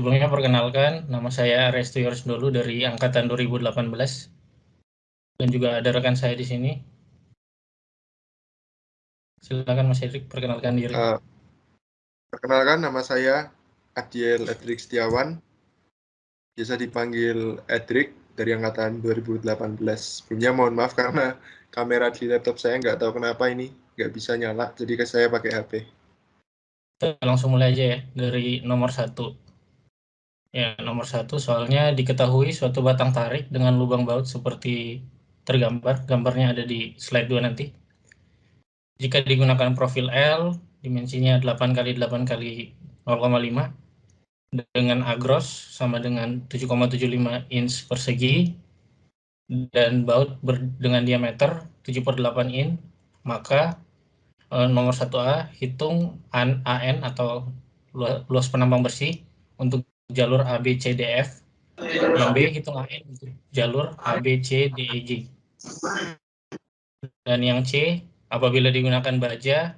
Sebelumnya perkenalkan, nama saya Restu Yorsdolu dari Angkatan 2018 dan juga ada rekan saya di sini. Silakan Mas Edrik, perkenalkan diri. Perkenalkan, nama saya Adiel Edrik Setiawan, biasa dipanggil Edrik dari Angkatan 2018. Sebelumnya mohon maaf karena kamera di laptop saya nggak tahu kenapa ini nggak bisa nyala, jadi saya pakai HP. Kita langsung mulai aja ya dari nomor 1. Ya, nomor 1 soalnya diketahui suatu batang tarik dengan lubang baut seperti tergambar. Gambarnya ada di slide 2 nanti. Jika digunakan profil L, dimensinya 8 x 8 x 0,5 dengan agros sama dengan 7,75 inch persegi dan baut dengan diameter 7/8 in, maka nomor 1A hitung AN atau luas penambang bersih untuk jalur ABCDF. Yang B hitung AN untuk jalur ABCDEG. Dan yang C apabila digunakan baja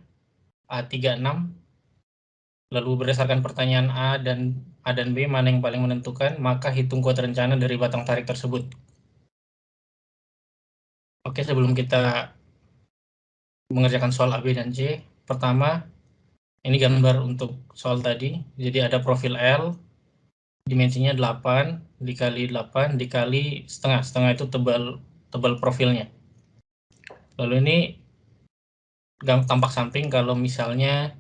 A36, lalu berdasarkan pertanyaan A dan B mana yang paling menentukan, maka hitung kuat rencana dari batang tarik tersebut. Oke, sebelum kita mengerjakan soal A, B, dan C, pertama, ini gambar untuk soal tadi. Jadi ada profil L, dimensinya 8 dikali 8 dikali setengah. Setengah itu tebal profilnya. Lalu ini tampak samping kalau misalnya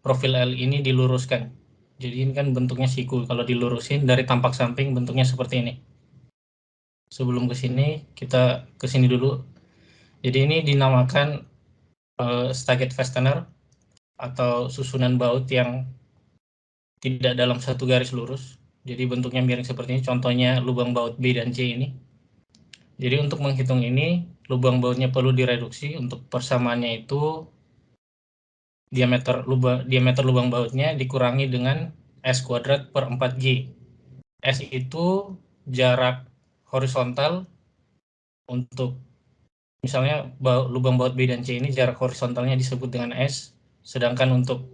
profil L ini diluruskan. Jadi ini kan bentuknya siku. Kalau dilurusin dari tampak samping bentuknya seperti ini. Sebelum ke sini, kita ke sini dulu. Jadi ini dinamakan Staget fastener atau susunan baut yang tidak dalam satu garis lurus. Jadi bentuknya miring seperti ini. Contohnya lubang baut B dan C ini. Jadi untuk menghitung ini, lubang bautnya perlu direduksi. Untuk persamaannya itu diameter lubang bautnya dikurangi dengan S kuadrat per 4G. S itu jarak horizontal untuk misalnya lubang baut B dan C ini jarak horizontalnya disebut dengan S, sedangkan untuk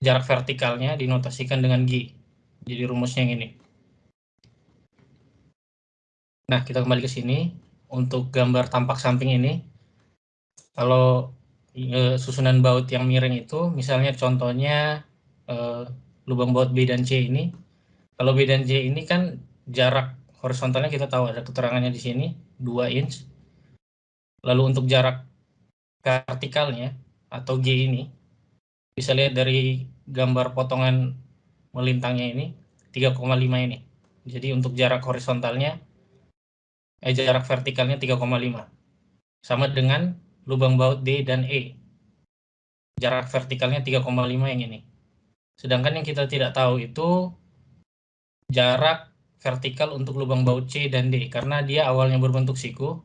jarak vertikalnya dinotasikan dengan G. Jadi rumusnya yang ini. Nah, kita kembali ke sini. Untuk gambar tampak samping ini, kalau susunan baut yang miring itu, misalnya contohnya lubang baut B dan C ini, kalau B dan C ini kan jarak horizontalnya kita tahu ada keterangannya di sini, 2 inch. Lalu untuk jarak vertikalnya atau G ini, bisa lihat dari gambar potongan melintangnya ini, 3,5 ini. Jadi untuk jarak horizontalnya, jarak vertikalnya 3,5. Sama dengan lubang baut D dan E. Jarak vertikalnya 3,5 yang ini. Sedangkan yang kita tidak tahu itu jarak vertikal untuk lubang baut C dan D, karena dia awalnya berbentuk siku,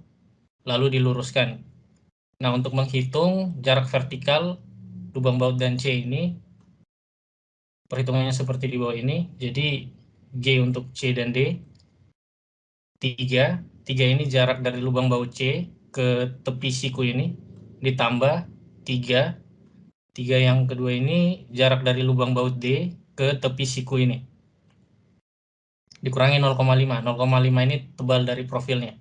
lalu diluruskan. Nah, untuk menghitung jarak vertikal lubang baut dan C ini, perhitungannya seperti di bawah ini. Jadi G untuk C dan D, 3. 3 ini jarak dari lubang baut C ke tepi siku ini, ditambah 3. 3 yang kedua ini jarak dari lubang baut D ke tepi siku ini. Dikurangi 0,5. 0,5 ini tebal dari profilnya.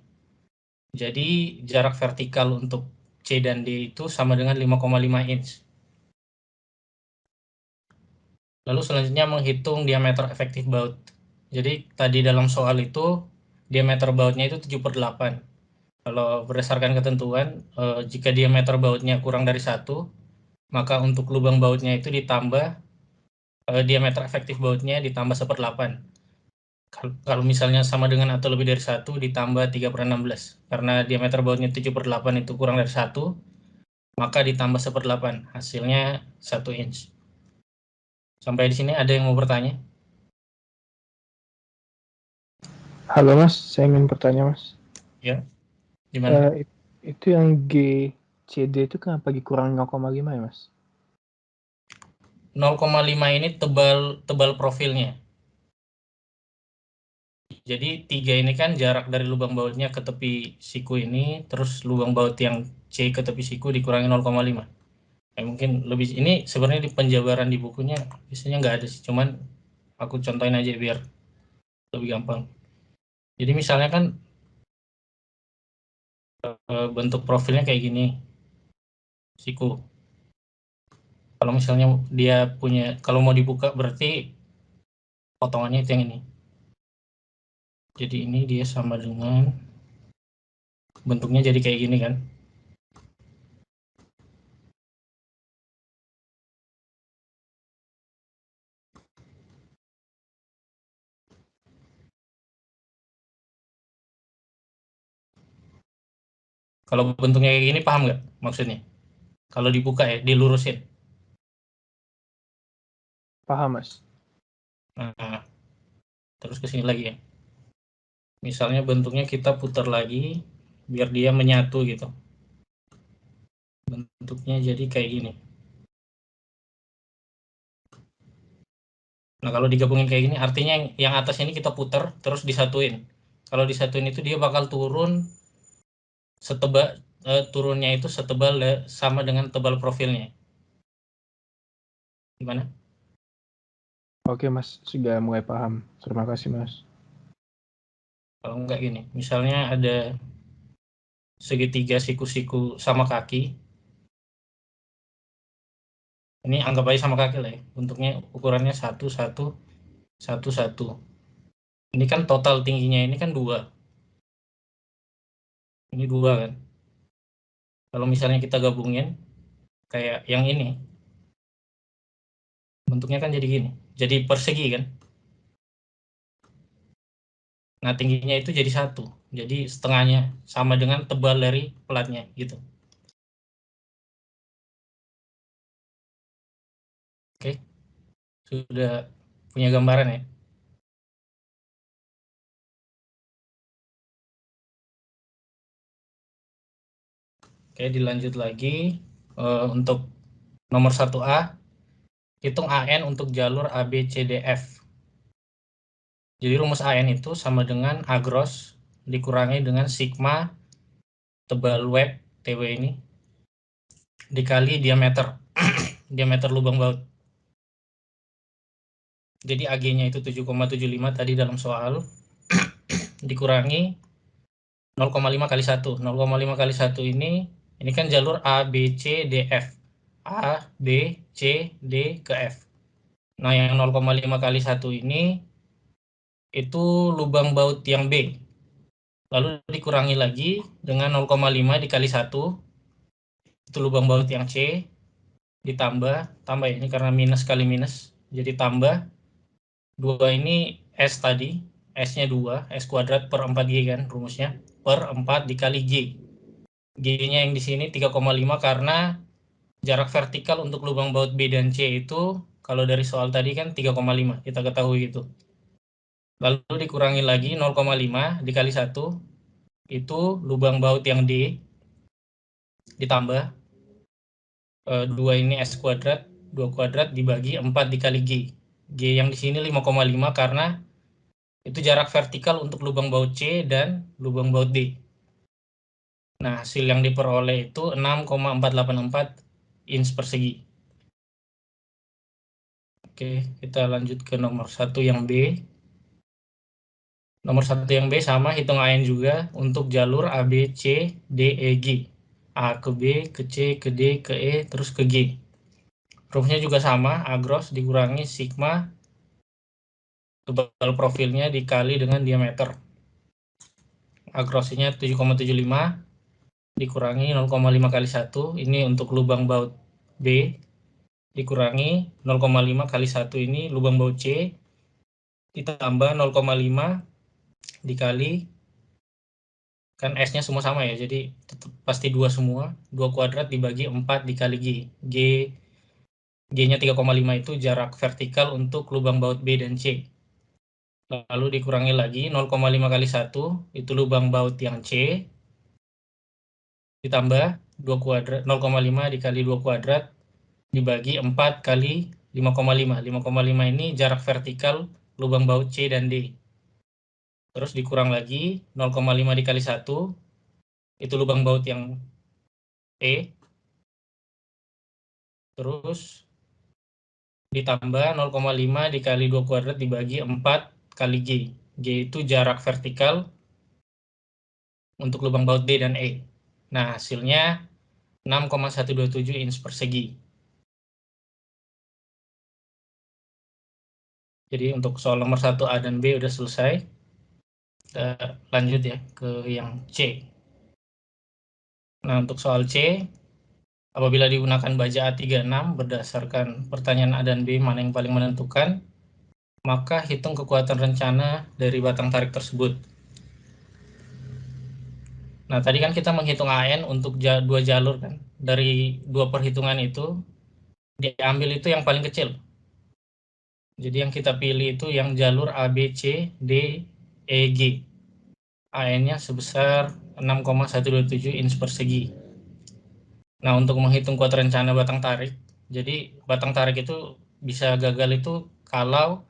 Jadi jarak vertikal untuk C dan D itu sama dengan 5,5 inch. Lalu selanjutnya menghitung diameter efektif baut. Jadi tadi dalam soal itu diameter bautnya itu 7/8. Kalau berdasarkan ketentuan, jika diameter bautnya kurang dari 1, maka untuk lubang bautnya itu ditambah diameter efektif bautnya ditambah 1/8. Kalau misalnya sama dengan atau lebih dari 1, ditambah 3/16. Karena diameter bautnya 7/8 itu kurang dari 1, maka ditambah 1/8. Hasilnya 1 inch. Sampai di sini ada yang mau bertanya? Halo Mas, saya ingin bertanya Mas. Ya, gimana? Itu yang GCD itu kenapa dikurangi 0,5 ya Mas? 0,5 ini tebal profilnya. Jadi 3 ini kan jarak dari lubang bautnya ke tepi siku ini, terus lubang baut yang C ke tepi siku dikurangi 0,5. Mungkin lebih ini sebenarnya di penjabaran di bukunya biasanya nggak ada sih, cuman Aku contohin aja biar lebih gampang. Jadi misalnya kan bentuk profilnya kayak gini, siku. Kalau misalnya dia punya, kalau mau dibuka berarti potongannya itu yang ini. Jadi ini dia sama dengan bentuknya jadi kayak gini kan. Kalau bentuknya kayak gini paham nggak maksudnya? Kalau dibuka ya, dilurusin. Paham, Mas. Nah, terus ke sini lagi ya. Misalnya bentuknya kita putar lagi biar dia menyatu gitu. Bentuknya jadi kayak gini. Nah, kalau digabungin kayak gini artinya yang atas ini kita putar terus disatuin. Kalau disatuin itu dia bakal turun setebal turunnya itu setebal sama dengan tebal profilnya. Gimana? Oke, Mas. Sudah mulai paham. Terima kasih, Mas. Kalau enggak gini, misalnya ada segitiga siku-siku sama kaki. Ini anggap aja sama kaki lah ya. Bentuknya ukurannya 1, 1, 1, 1. Ini kan total tingginya ini kan 2. Ini 2 kan. Kalau misalnya kita gabungin kayak yang ini, bentuknya kan jadi gini. Jadi persegi kan. Nah, tingginya itu jadi 1. Jadi setengahnya sama dengan tebal dari pelatnya gitu. Oke. Sudah punya gambaran ya. Oke, dilanjut lagi untuk nomor 1A, hitung AN untuk jalur ABCDF. Jadi rumus AN itu sama dengan A gross dikurangi dengan sigma tebal web TW ini dikali diameter diameter lubang baut. Jadi AG-nya itu 7,75 tadi dalam soal dikurangi 0,5 kali 1. 0,5 kali 1 ini kan jalur A, B, C, D, F. A, B, C, D ke F. Nah, yang 0,5 kali 1 ini itu lubang baut yang B. Lalu dikurangi lagi dengan 0,5 dikali 1. Itu lubang baut yang C. Ditambah, tambah ini karena minus kali minus. Jadi tambah 2 ini S tadi. S-nya 2. S kuadrat per 4G kan rumusnya. Per 4 dikali G. G-nya yang di sini 3,5 karena jarak vertikal untuk lubang baut B dan C itu kalau dari soal tadi kan 3,5. Kita ketahui itu. Lalu dikurangi lagi 0,5 dikali 1. Itu lubang baut yang D. Ditambah 2 ini S kuadrat. 2 kuadrat dibagi 4 dikali G. G yang di sini 5,5 karena itu jarak vertikal untuk lubang baut C dan lubang baut D. Nah, hasil yang diperoleh itu 6,484 inch persegi. Oke, kita lanjut ke nomor 1 yang B. Nomor 1 yang B sama, hitung AN juga untuk jalur AB, C, D, E, G. A ke B, ke C, ke D, ke E, terus ke G. Rumusnya juga sama, A gross dikurangi sigma tebal profilnya dikali dengan diameter. A grossnya 7,75 dikurangi 0,5 kali 1. Ini untuk lubang baut B. Dikurangi 0,5 kali 1 ini lubang baut C. Ditambah 0,5 dikali, kan S-nya semua sama ya, jadi tetap pasti 2 semua. 2 kuadrat dibagi 4 dikali G. G-nya 3,5 itu jarak vertikal untuk lubang baut B dan C. Lalu dikurangi lagi 0,5 kali 1, itu lubang baut yang C. Ditambah 2 kuadrat, 0,5 dikali 2 kuadrat dibagi 4 kali 5,5. 5,5 ini jarak vertikal lubang baut C dan D. Terus dikurang lagi 0,5 dikali 1, itu lubang baut yang E. Terus ditambah 0,5 dikali 2 kuadrat dibagi 4 kali G. G itu jarak vertikal untuk lubang baut D dan E. Nah, hasilnya 6,127 inch persegi. Jadi untuk soal nomor 1 A dan B udah selesai. Kita lanjut ya ke yang C. Nah, untuk soal C, apabila digunakan baja A36 berdasarkan pertanyaan A dan B mana yang paling menentukan, maka hitung kekuatan rencana dari batang tarik tersebut. Nah, tadi kan kita menghitung AN untuk dua jalur kan. Dari dua perhitungan itu, diambil itu yang paling kecil. Jadi yang kita pilih itu yang jalur A, B, C, D, E, G. AN-nya sebesar 6,127 inch persegi. Nah, untuk menghitung kuat rencana batang tarik, jadi batang tarik itu bisa gagal itu kalau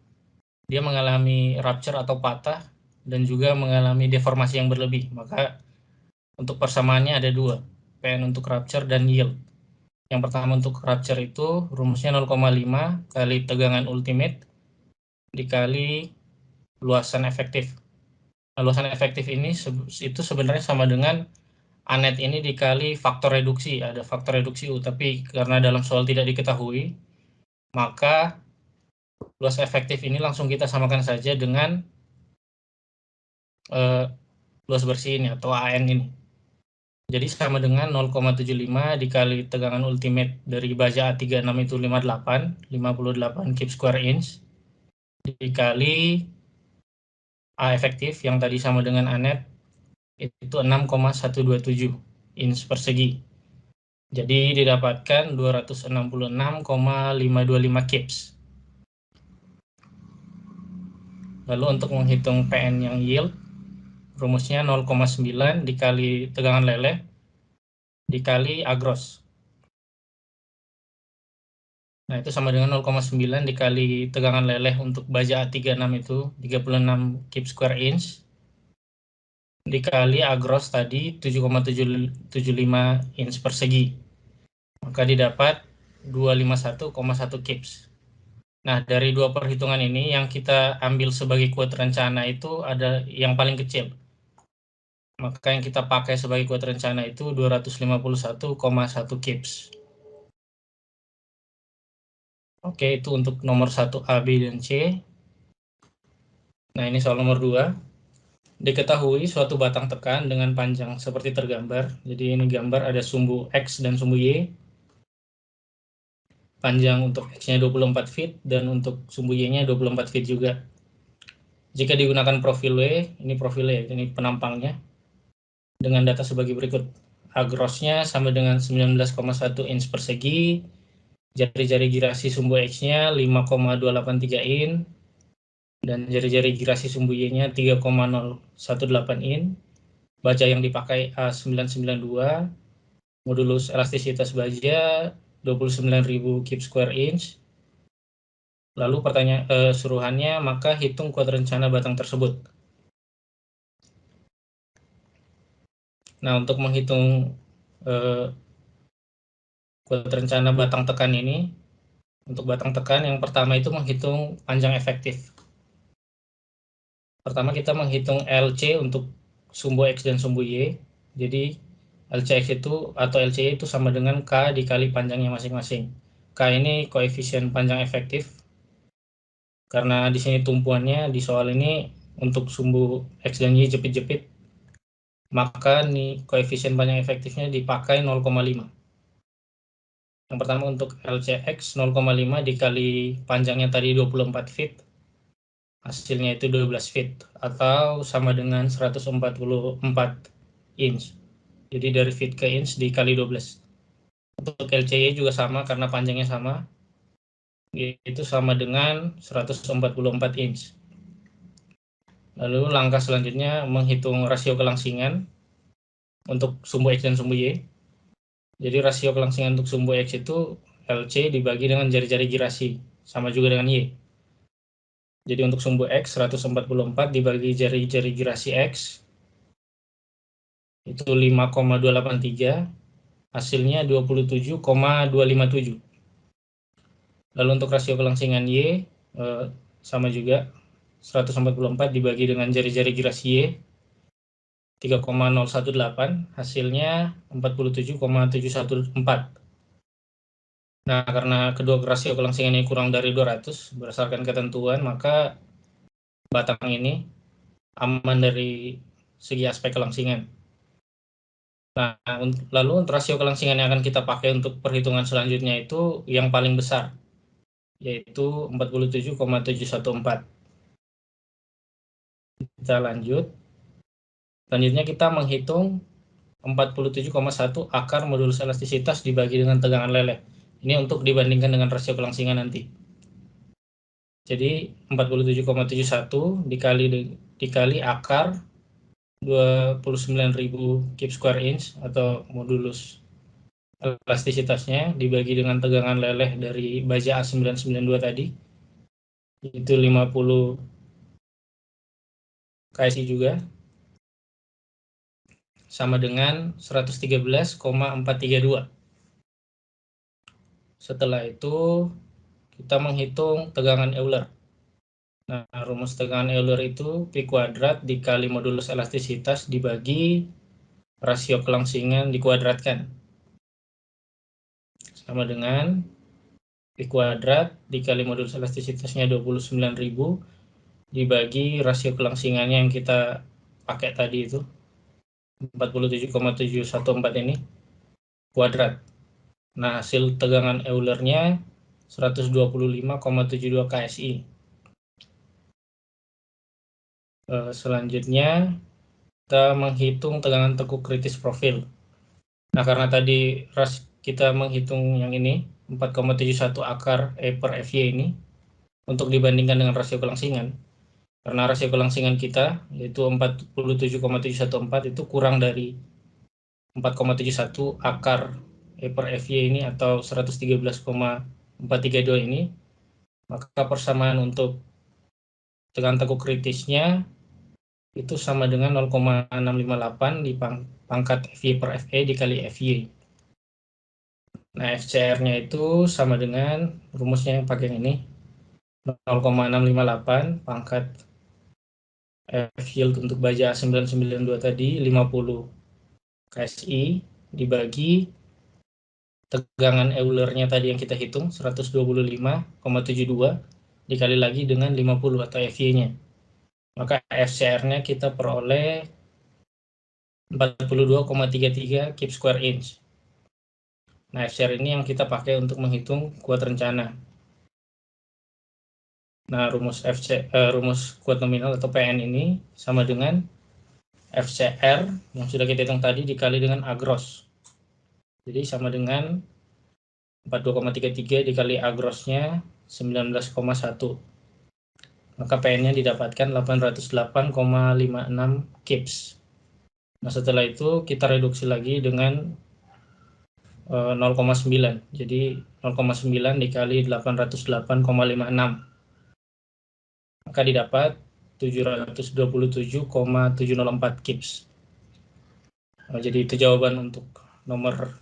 dia mengalami rupture atau patah dan juga mengalami deformasi yang berlebih. Maka untuk persamaannya ada dua, PN untuk rupture dan yield. Yang pertama untuk rupture itu rumusnya 0,5 kali tegangan ultimate dikali luasan efektif. Nah, luasan efektif ini itu sebenarnya sama dengan anet ini dikali faktor reduksi. Ada faktor reduksi U, tapi karena dalam soal tidak diketahui, maka luas efektif ini langsung kita samakan saja dengan luas bersih ini atau AN ini. Jadi sama dengan 0,75 dikali tegangan ultimate dari baja A36 itu 58 kip square inch dikali A efektif yang tadi sama dengan anet itu 6,127 inch persegi. Jadi didapatkan 266,525 kips. Lalu untuk menghitung PN yang yield, rumusnya 0,9 dikali tegangan leleh dikali A gross. Nah, itu sama dengan 0,9 dikali tegangan leleh untuk baja A36 itu 36 kip square inch dikali A gross tadi 7,75 inch persegi. Maka didapat 251,1 kips. Nah, dari dua perhitungan ini yang kita ambil sebagai kuat rencana itu ada yang paling kecil. Maka yang kita pakai sebagai kuat rencana itu 251,1 kips. Oke, itu untuk nomor 1 A, B, dan C. Nah, ini soal nomor 2. Diketahui suatu batang tekan dengan panjang seperti tergambar. Jadi ini gambar ada sumbu X dan sumbu Y. Panjang untuk X-nya 24 feet dan untuk sumbu Y-nya 24 feet juga. Jika digunakan profil W, ini profil W, ini penampangnya. Dengan data sebagai berikut. A gross-nya sama dengan 19,1 inch persegi. Jari-jari girasi sumbu X-nya 5,283 in dan jari-jari girasi sumbu Y-nya 3,018 in. Baja yang dipakai A992, modulus elastisitas baja 29.000 kip square inch. Lalu suruhannya, maka hitung kuat rencana batang tersebut. Nah, untuk menghitung kuat rencana batang tekan ini, untuk batang tekan yang pertama itu menghitung panjang efektif. Pertama kita menghitung LC untuk sumbu X dan sumbu Y. Jadi LCX itu atau LCY itu sama dengan K dikali panjangnya masing-masing. K ini koefisien panjang efektif. Karena di sini tumpuannya di soal ini untuk sumbu X dan Y jepit-jepit, maka nih koefisien panjang efektifnya dipakai 0,5. Yang pertama untuk LCX 0,5 dikali panjangnya tadi 24 feet, hasilnya itu 12 feet atau sama dengan 144 inch. Jadi dari feet ke inch dikali 12. Untuk LCY juga sama karena panjangnya sama, itu sama dengan 144 inch. Lalu langkah selanjutnya menghitung rasio kelangsingan untuk sumbu X dan sumbu Y. Jadi rasio kelangsingan untuk sumbu X itu LC dibagi dengan jari-jari girasi, sama juga dengan Y. Jadi untuk sumbu X 144 dibagi jari-jari girasi X, itu 5,283, hasilnya 27,257. Lalu untuk rasio kelangsingan Y sama juga 144 dibagi dengan jari-jari giras Y 3,018, hasilnya 47,714. Nah, karena kedua rasio kelangsingan ini kurang dari 200 berdasarkan ketentuan, maka batang ini aman dari segi aspek kelangsingan. Nah, lalu untuk rasio kelangsingan yang akan kita pakai untuk perhitungan selanjutnya itu yang paling besar, yaitu 47,714. Kita lanjut. Selanjutnya kita menghitung 47,1 akar modulus elastisitas dibagi dengan tegangan leleh. Ini untuk dibandingkan dengan rasio kelangsingan nanti. Jadi 47,71 dikali akar 29.000 kip square inch atau modulus elastisitasnya dibagi dengan tegangan leleh dari baja A992 tadi, itu 50 KSI juga, sama dengan 113,432. Setelah itu kita menghitung tegangan Euler. Nah, rumus tegangan Euler itu P kuadrat dikali modulus elastisitas dibagi rasio kelangsingan dikuadratkan. Sama dengan P kuadrat dikali modulus elastisitasnya 29.000 dibagi rasio kelangsingannya yang kita pakai tadi itu 47,714 ini kuadrat. Nah, hasil tegangan Eulernya 125,72 KSI. Selanjutnya kita menghitung tegangan tekuk kritis profil. Nah, karena tadi kita menghitung yang ini 4,71 akar E per FY ini untuk dibandingkan dengan rasio kelangsingan. Karena rasio kelangsingan kita yaitu 47,714 itu kurang dari 4,71 akar E per FY ini atau 113,432 ini, maka persamaan untuk tegangan tekuk kritisnya itu sama dengan 0,658 di pangkat FY per FE dikali FY. Nah, FCR-nya itu sama dengan rumusnya yang pakai ini, 0,658 pangkat F yield untuk baja A992 tadi 50 KSI dibagi tegangan Euler-nya tadi yang kita hitung 125,72 dikali lagi dengan 50 atau FY-nya. Maka FCR-nya kita peroleh 42,33 kip square inch. Nah, FCR ini yang kita pakai untuk menghitung kuat rencana. Nah, rumus kuat nominal atau PN ini sama dengan FCR yang sudah kita hitung tadi dikali dengan A gross. Jadi sama dengan 42,33 dikali A gross-nya 19,1. Maka PN-nya didapatkan 808,56 kips. Nah, setelah itu kita reduksi lagi dengan 0,9. Jadi 0,9 dikali 808,56. Maka didapat 727,704 kips. Nah, jadi itu jawaban untuk nomor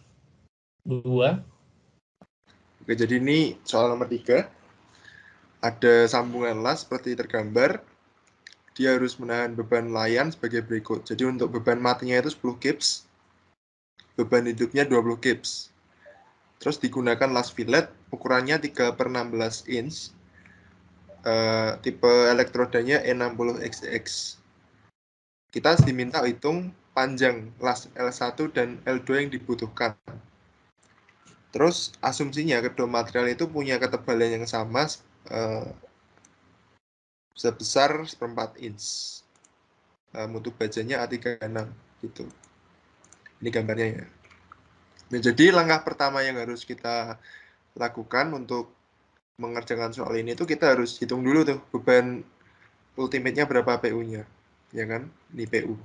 2. Oke, jadi ini soal nomor 3. Ada sambungan las seperti tergambar. Dia harus menahan beban layan sebagai berikut. Jadi untuk beban matinya itu 10 kips, beban hidupnya 20 kips. Terus digunakan las fillet, ukurannya 3/16 inch, tipe elektrodanya E60XX. Kita diminta hitung panjang las L1 dan L2 yang dibutuhkan. Terus asumsinya kedua material itu punya ketebalan yang sama sebesar 1/4 inch. Mutu bajanya A36 gitu. Ini gambarnya ya. Nah, jadi langkah pertama yang harus kita lakukan untuk mengerjakan soal ini itu kita harus hitung dulu tuh beban ultimate-nya berapa PU-nya. Ya kan? Ini PU.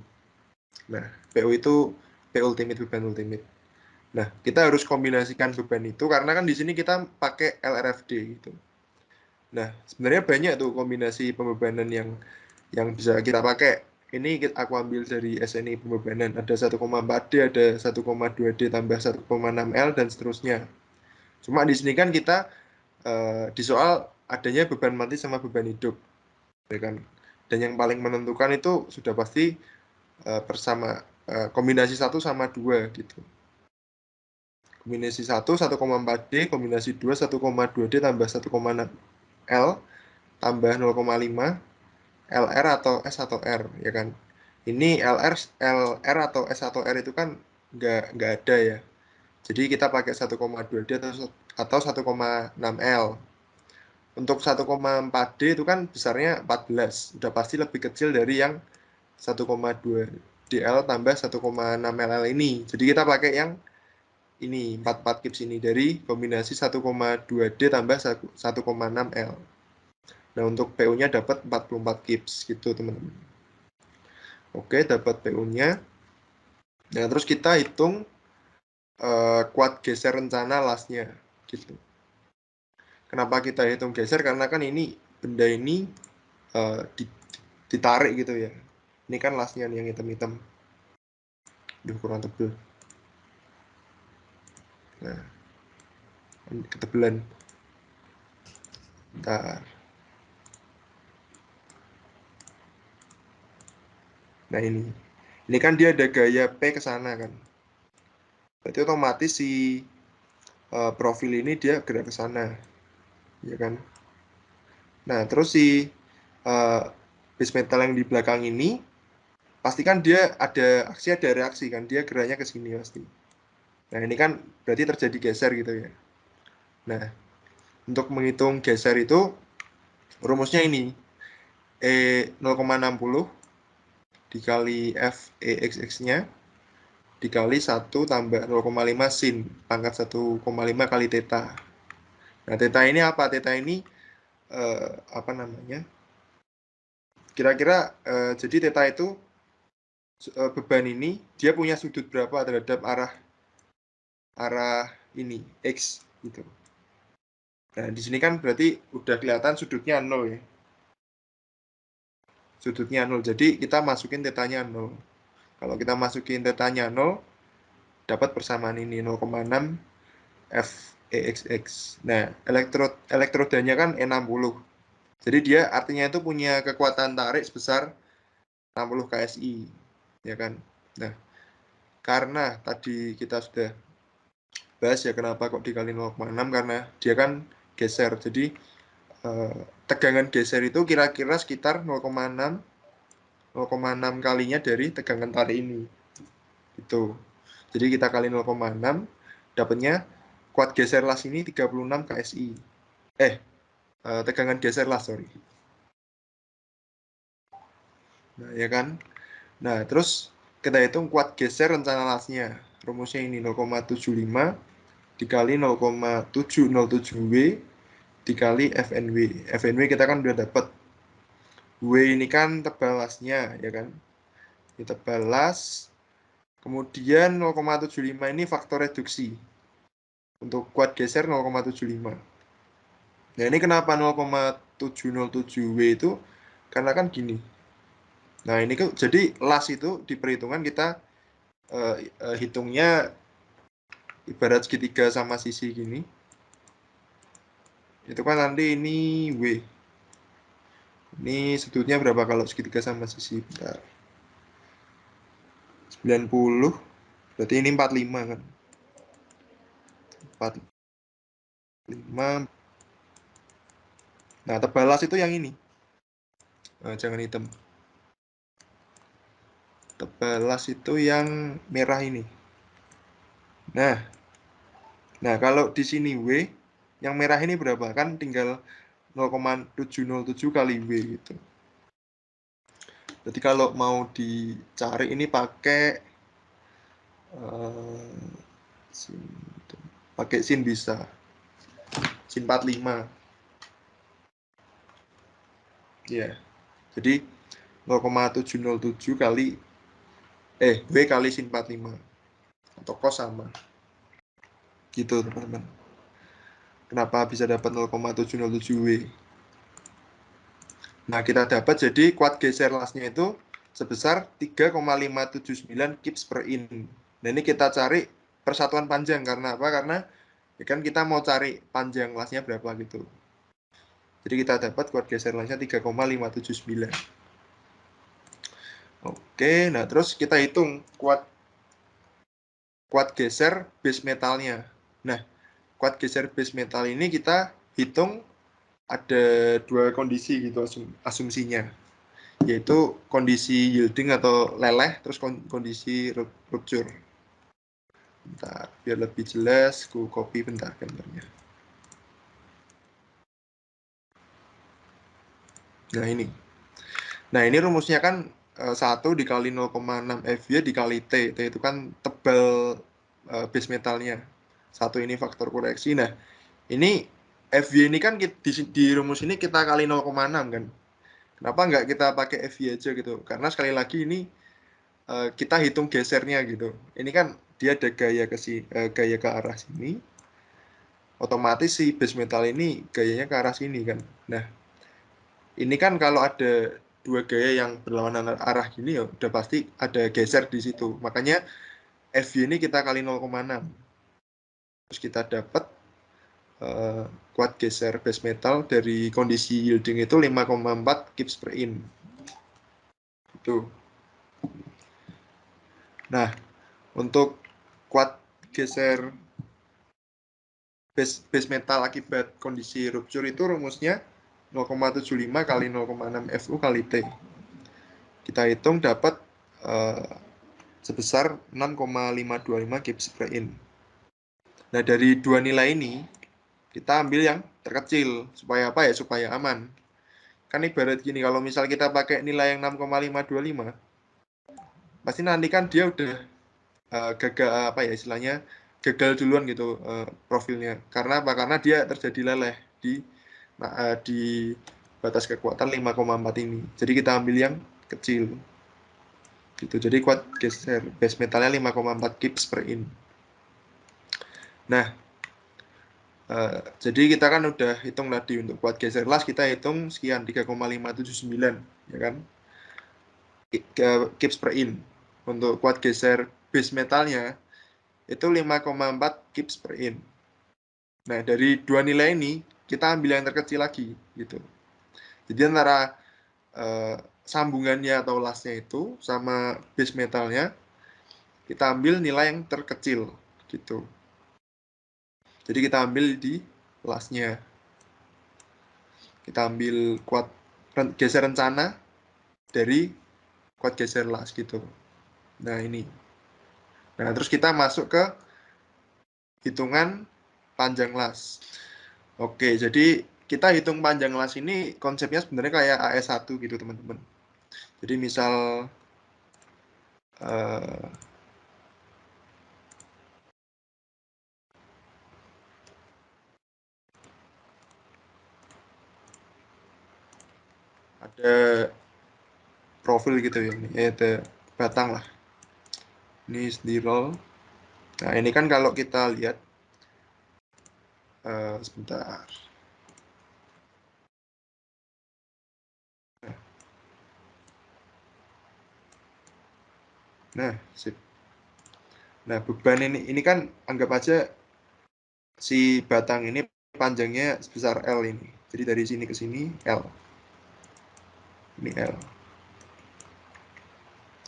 Nah, PU itu P ultimate, beban ultimate. Nah, kita harus kombinasikan beban itu karena kan di sini kita pakai LRFD gitu. Nah, sebenarnya banyak tuh kombinasi pembebanan yang bisa kita pakai. Ini aku ambil dari SNI pembebanan. Ada 1,4D, ada 1,2D tambah 1,6L dan seterusnya. Cuma di sini kan kita di soal adanya beban mati sama beban hidup, ya kan? Dan yang paling menentukan itu sudah pasti kombinasi 1 sama 2 gitu. Kombinasi 1 1,4D, kombinasi 2 1,2D tambah 1,6 L tambah 0,5 LR atau S atau R, ya kan? Ini LR atau S atau R itu kan nggak ada ya. Jadi kita pakai 1,2D atau 1,6 L. Untuk 1,4D itu kan besarnya 14, udah pasti lebih kecil dari yang 1,2 DL tambah 1,6 LL ini. Jadi kita pakai yang ini 44 kips ini dari kombinasi 1,2D tambah 1,6 L. Nah, untuk PU-nya dapat 44 kips gitu, teman-teman. Oke, dapat PU-nya. Nah, terus kita hitung kuat geser rencana lasnya gitu. Kenapa kita hitung geser? Karena kan ini benda ini ditarik gitu ya. Ini kan lasnya nih yang hitam-hitam. Duh, kurang tebel. Nah, ketebelan. Bentar. Nah, ini kan dia ada gaya P ke sana kan. Berarti otomatis si profil ini dia gerak ke sana. Ya kan? Nah, terus si base metal yang di belakang ini pasti kan dia ada aksi, ada reaksi kan, dia geraknya ke sini pasti. Nah, ini kan berarti terjadi geser gitu ya. Nah, untuk menghitung geser itu rumusnya ini E 0,60 dikali F EXX-nya dikali 1 tambah 0,5 sin pangkat 1,5 kali theta. Nah, theta ini apa? Theta ini apa namanya? Kira-kira jadi theta itu beban ini dia punya sudut berapa terhadap arah ini X gitu. Nah, di sini kan berarti udah kelihatan sudutnya 0 ya. Sudutnya 0. Jadi kita masukin tetanya 0. Kalau kita masukin tetanya 0, dapat persamaan ini 0,6 F EXX. Nah, elektrodanya kan E60. Jadi dia artinya itu punya kekuatan tarik sebesar 60 KSI, ya kan? Nah, karena tadi kita sudah bahas ya kenapa kok dikali 0,6, karena dia kan geser. Jadi tegangan geser itu kira-kira sekitar 0,6 kalinya dari tegangan tarik ini. Gitu. Jadi kita kali 0,6 dapatnya kuat geser las ini 36 KSI. Tegangan geser las, sorry. Nah, ya kan? Nah, terus kita hitung kuat geser rencana lasnya. Rumusnya ini 0,75 dikali 0,707W dikali FNW. FNW kita kan udah dapat. W ini kan tebal lasnya, ya kan? Ini tebal las. Kemudian 0,75 ini faktor reduksi. Untuk kuat geser 0,75. Nah, ini kenapa 0,707W itu? Karena kan gini. Nah, ini kan jadi las itu di perhitungan kita hitungnya ibarat segitiga sama sisi gini. Itu kan nanti ini W. Ini sudutnya berapa kalau segitiga sama sisi? Bentar. 90. Berarti ini 45 kan. 45. Nah, tebal las itu yang ini. Jangan hitam. Tebal las itu yang merah ini. Nah, kalau di sini W, yang merah ini berapa? Kan tinggal 0,707 kali W gitu. Jadi kalau mau dicari ini pakai sin bisa. Sin 45. Ya. Jadi 0,707 kali W kali sin 45. Atau cos sama. Gitu, teman-teman. Kenapa bisa dapat 0,707W? Nah, kita dapat jadi kuat geser lasnya itu sebesar 3,579 kips per in. Nah, ini kita cari persatuan panjang. Karena apa? Karena Ya kan kita mau cari panjang lasnya berapa gitu. Jadi kita dapat kuat geser lasnya 3,579. Oke, nah terus kita hitung kuat geser base metalnya. Nah, kuat geser base metal ini kita hitung ada dua kondisi gitu asumsinya, yaitu kondisi yielding atau leleh, terus kondisi rupture. Bentar, biar lebih jelas, ku copy bentar gambarnya. Nah ini rumusnya kan 1 dikali 0,6 FY dikali T. T itu kan tebal base metalnya. 1 ini faktor koreksi. Nah ini FY ini kan di rumus ini kita kali 0,6 kan. Kenapa nggak kita pakai FY aja gitu? Karena sekali lagi ini kita hitung gesernya gitu. Ini kan dia ada gaya gaya ke arah sini. Otomatis si base metal ini gayanya ke arah sini kan. Nah ini kan kalau ada dua gaya yang berlawanan arah gini ya udah pasti ada geser di situ. Makanya FY ini kita kali 0,6. Terus kita dapat kuat geser base metal dari kondisi yielding itu 5,4 kips per in. Itu. Nah, untuk kuat geser base metal akibat kondisi rupture itu rumusnya 0,75 kali 0,6 FU kali T. Kita hitung dapat sebesar 6,525 kips per in. Nah, dari dua nilai ini, kita ambil yang terkecil. Supaya apa ya? Supaya aman. Kan ibarat gini, kalau misal kita pakai nilai yang 6,525, pasti nanti kan dia udah gagal, apa ya istilahnya, gagal duluan gitu profilnya. Karena apa? Karena dia terjadi leleh di batas kekuatan 5,4 ini. Jadi kita ambil yang kecil. Gitu. Jadi kuat geser base metalnya 5,4 kips per in. Nah, jadi kita kan udah hitung tadi untuk kuat geser las kita hitung sekian 3,579 ya kan kips per in. Untuk kuat geser base metalnya itu 5,4 kips per in. Nah, dari dua nilai ini kita ambil yang terkecil lagi gitu. Jadi antara sambungannya atau lasnya itu sama base metalnya kita ambil nilai yang terkecil gitu. Jadi kita ambil di lasnya. Kita ambil kuat geser rencana dari kuat geser las gitu. Nah ini. Nah terus kita masuk ke hitungan panjang las. Oke, jadi kita hitung panjang las ini konsepnya sebenarnya kayak AS1 gitu teman-teman. Jadi misal ada profil gitu ya, ada batang lah. Ini di roll. Nah ini kan kalau kita lihat sebentar. Nah, sip. Nah, beban ini kan anggap aja si batang ini panjangnya sebesar L ini. Jadi dari sini ke sini L. Ini L.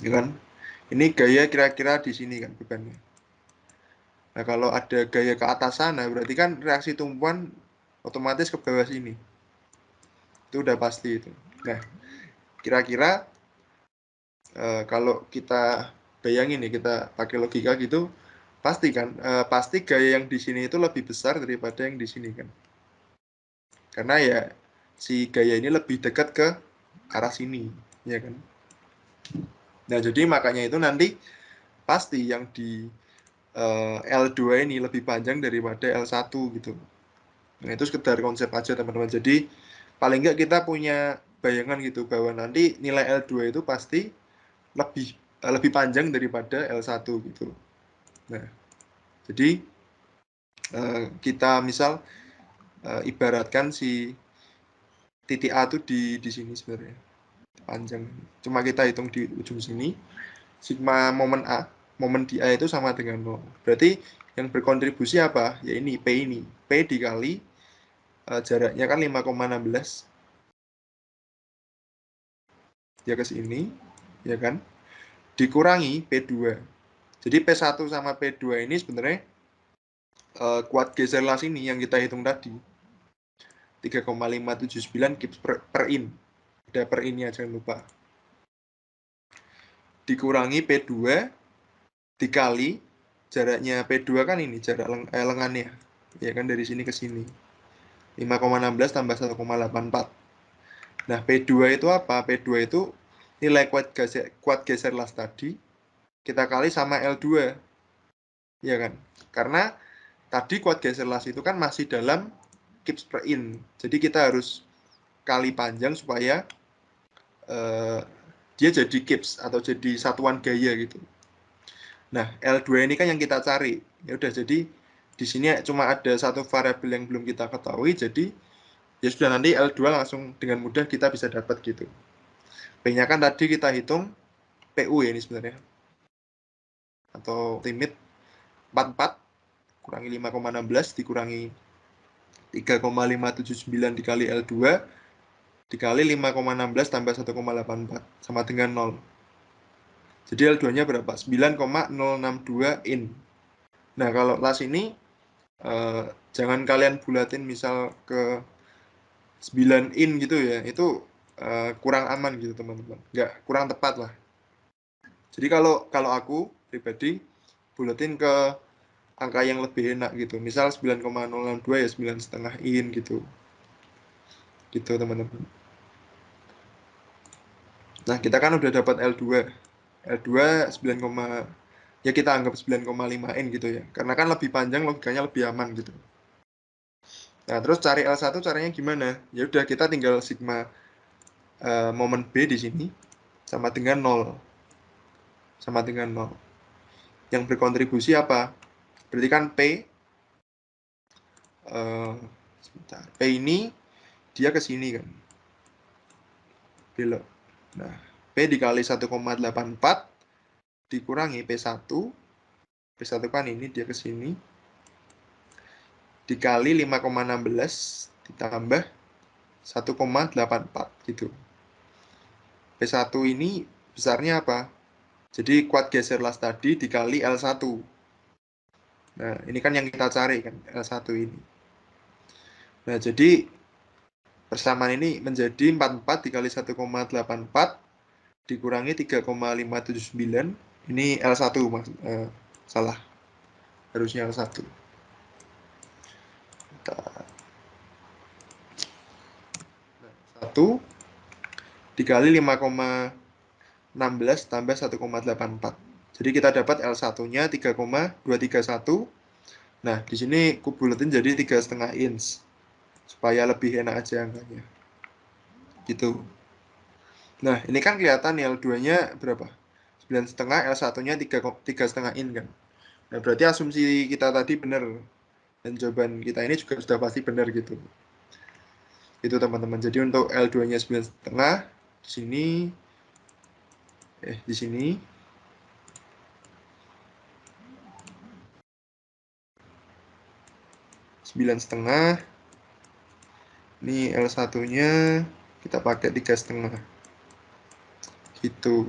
Ya kan? Ini gaya kira-kira di sini kan bebannya. Nah, kalau ada gaya ke atas sana berarti kan reaksi tumpuan otomatis ke bawah sini. Itu udah pasti itu. Nah, kira-kira kalau kita bayangin nih, kita pakai logika gitu, pasti kan, pasti gaya yang di sini itu lebih besar daripada yang di sini kan. Karena ya si gaya ini lebih dekat ke arah sini, ya kan. Nah, jadi makanya itu nanti pasti yang di L2 ini lebih panjang daripada L1 gitu. Nah, itu sekedar konsep aja teman-teman. Jadi paling nggak kita punya bayangan gitu bahwa nanti nilai L2 itu pasti lebih panjang daripada L1 gitu. Nah, jadi kita misal ibaratkan si titik A itu di sini sebenarnya panjang. Cuma kita hitung di ujung sini sigma momen A, momen di A itu sama dengan 0. Berarti Yang berkontribusi apa? Ya ini, P ini. P dikali jaraknya kan 5,16. Dia ke sini, ya kan? Dikurangi P2. Jadi P1 sama P2 ini sebenarnya kuat geser las ini yang kita hitung tadi. 3,579 kips per in. Ada per innya, jangan lupa. Dikurangi P2 dikali jaraknya P2 kan ini, jarak lengannya. Ya kan, dari sini ke sini. 5,16 tambah 1,84. Nah, P2 itu apa? P2 itu nilai kuat geser las tadi, kita kali sama L2. Ya kan? Karena tadi kuat geser las itu kan masih dalam kips per in. Jadi kita harus kali panjang supaya dia jadi kips atau jadi satuan gaya gitu. Nah, L2 ini kan yang kita cari. Ya udah, jadi di sini cuma ada satu variabel yang belum kita ketahui, jadi ya sudah, nanti L2 langsung dengan mudah kita bisa dapat gitu. P-nya kan tadi kita hitung PU ya ini sebenarnya. Atau limit 44 kurangi 5,16 dikurangi 3,579 dikali L2 dikali 5,16 tambah 1,84 sama dengan 0. Jadi L2-nya berapa? 9,062 in. Nah, kalau las ini jangan kalian bulatin misal ke 9 in gitu ya. Itu kurang aman gitu, teman-teman. Nggak, kurang tepat lah. Jadi kalau aku pribadi bulatin ke angka yang lebih enak gitu. Misal 9,062 ya 9,5 in gitu. Gitu, teman-teman. Nah, kita kan udah dapat L2. L2 9, ya kita anggap 9,5 in gitu ya. Karena kan lebih panjang, logikanya lebih aman gitu. Nah, terus cari L1 caranya gimana? Ya udah, kita tinggal sigma momen B di sini sama dengan 0. Sama dengan 0. Yang berkontribusi apa? Berarti kan P sebentar. P ini dia ke sini kan. Belok. Nah, P dikali 1,84 dikurangi P1. P1 kan ini, dia ke sini. Dikali 5,16 ditambah 1,84 gitu. P1 ini besarnya apa? Jadi kuat geser las tadi dikali L1. Nah, ini kan yang kita cari kan, L1 ini. Nah, jadi persamaan ini menjadi 44 dikali 1,84 dikurangi 3,579. Ini L1, salah. Harusnya L1. Nah, 1 dikali 5,16 tambah 1,84. Jadi kita dapat L1-nya 3,231. Nah, di sini aku buletin jadi 3,5 inch. Supaya lebih enak aja angkanya. Gitu. Nah, ini kan kelihatan L2-nya berapa? 9,5, L1-nya 3,5 in kan. Nah, berarti asumsi kita tadi benar. Dan jawaban kita ini juga sudah pasti benar gitu. Itu, teman-teman. Jadi untuk L2-nya 9,5 di sini di sini 9,5. Ini L1-nya kita pakai 3,5. Gitu.